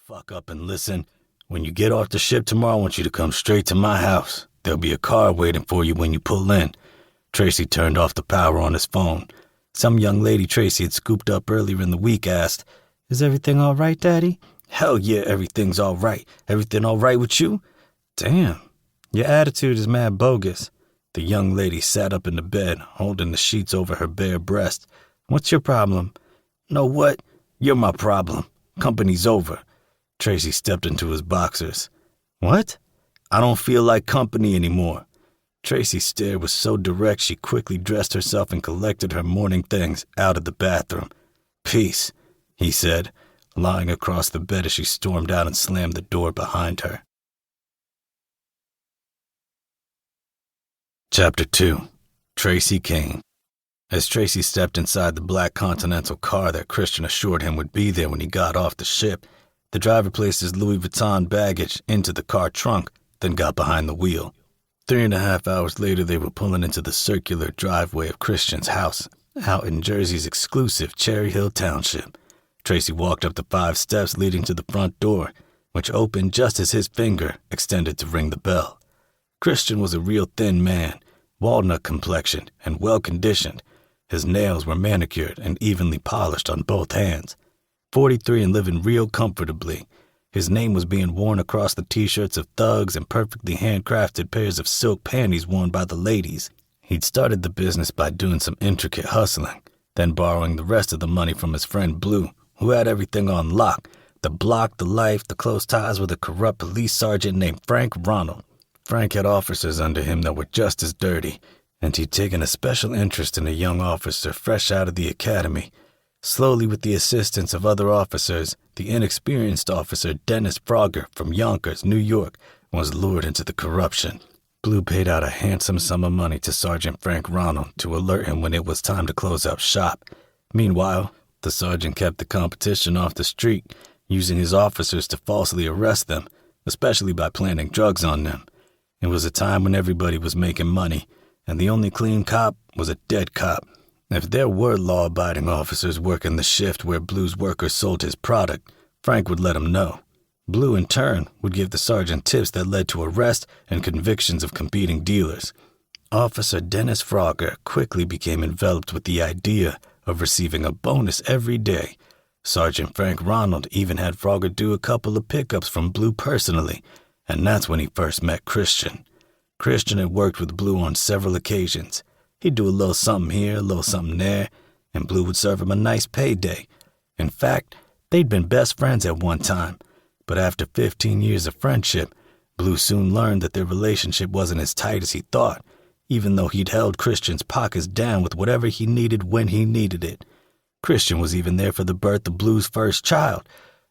fuck up and listen. When you get off the ship tomorrow, I want you to come straight to my house. There'll be a car waiting for you when you pull in." Tracy turned off the power on his phone. Some young lady Tracy had scooped up earlier in the week asked, "Is everything all right, Daddy?" "Hell yeah, everything's all right. Everything all right with you?" "Damn, your attitude is mad bogus." The young lady sat up in the bed, holding the sheets over her bare breast. "What's your problem?" "Know what? You're my problem. Company's over." Tracy stepped into his boxers. "What?" "I don't feel like company anymore." Tracy's stare was so direct she quickly dressed herself and collected her morning things out of the bathroom. "Peace," he said, lying across the bed as she stormed out and slammed the door behind her. Chapter 2. Tracy Kane. As Tracy stepped inside the black Continental car that Christian assured him would be there when he got off the ship, the driver placed his Louis Vuitton baggage into the car trunk, then got behind the wheel. 3.5 hours later, they were pulling into the circular driveway of Christian's house, out in Jersey's exclusive Cherry Hill Township. Tracy walked up the 5 steps leading to the front door, which opened just as his finger extended to ring the bell. Christian was a real thin man, walnut complexioned and well-conditioned. His nails were manicured and evenly polished on both hands. 43 and living real comfortably. His name was being worn across the T-shirts of thugs and perfectly handcrafted pairs of silk panties worn by the ladies. He'd started the business by doing some intricate hustling, then borrowing the rest of the money from his friend Blue, who had everything on lock: the block, the life, the close ties with a corrupt police sergeant named Frank Ronald. Frank had officers under him that were just as dirty, and he'd taken a special interest in a young officer fresh out of the academy. Slowly, with the assistance of other officers, the inexperienced officer Dennis Frogger from Yonkers, New York, was lured into the corruption. Blue paid out a handsome sum of money to Sergeant Frank Ronald to alert him when it was time to close up shop. Meanwhile, the sergeant kept the competition off the street, using his officers to falsely arrest them, especially by planting drugs on them. It was a time when everybody was making money, and the only clean cop was a dead cop. If there were law-abiding officers working the shift where Blue's workers sold his product, Frank would let them know. Blue, in turn, would give the sergeant tips that led to arrest and convictions of competing dealers. Officer Dennis Frogger quickly became enveloped with the idea of receiving a bonus every day. Sergeant Frank Ronald even had Frogger do a couple of pickups from Blue personally, and that's when he first met Christian. Christian had worked with Blue on several occasions. He'd do a little something here, a little something there, and Blue would serve him a nice payday. In fact, they'd been best friends at one time, but after 15 years of friendship, Blue soon learned that their relationship wasn't as tight as he thought, even though he'd held Christian's pockets down with whatever he needed when he needed it. Christian was even there for the birth of Blue's first child,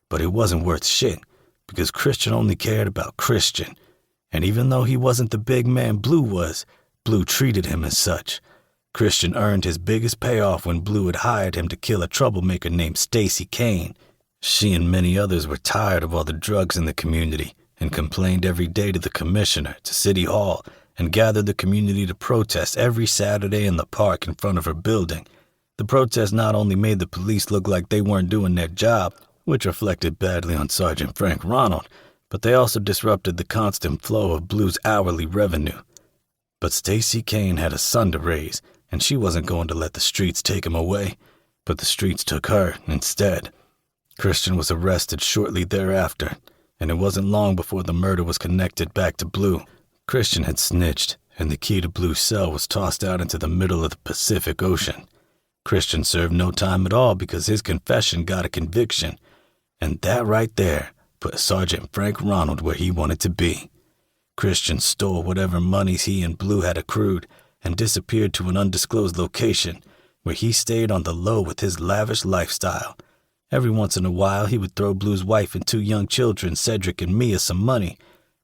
but it wasn't worth shit, because Christian only cared about Christian. And even though he wasn't the big man Blue was, Blue treated him as such. Christian earned his biggest payoff when Blue had hired him to kill a troublemaker named Tracy Kane. She and many others were tired of all the drugs in the community and complained every day to the commissioner, to City Hall, and gathered the community to protest every Saturday in the park in front of her building. The protest not only made the police look like they weren't doing their job, which reflected badly on Sergeant Frank Ronald, but they also disrupted the constant flow of Blue's hourly revenue. But Tracy Kane had a son to raise, and she wasn't going to let the streets take him away, but the streets took her instead. Christian was arrested shortly thereafter, and it wasn't long before the murder was connected back to Blue. Christian had snitched, and the key to Blue's cell was tossed out into the middle of the Pacific Ocean. Christian served no time at all because his confession got a conviction, and that right there put Sergeant Frank Ronald where he wanted to be. Christian stole whatever monies he and Blue had accrued and disappeared to an undisclosed location where he stayed on the low with his lavish lifestyle. Every once in a while, he would throw Blue's wife and 2 young children, Cedric and Mia, some money,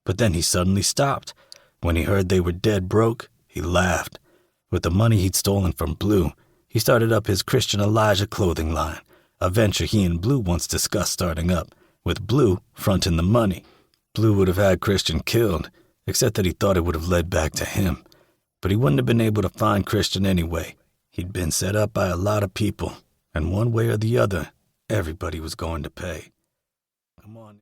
but then he suddenly stopped. When he heard they were dead broke, he laughed. With the money he'd stolen from Blue, he started up his Christian Elijah clothing line, a venture he and Blue once discussed starting up, with Blue fronting the money. Blue would have had Christian killed, except that he thought it would have led back to him. But he wouldn't have been able to find Christian anyway. He'd been set up by a lot of people, and one way or the other, everybody was going to pay. Come on.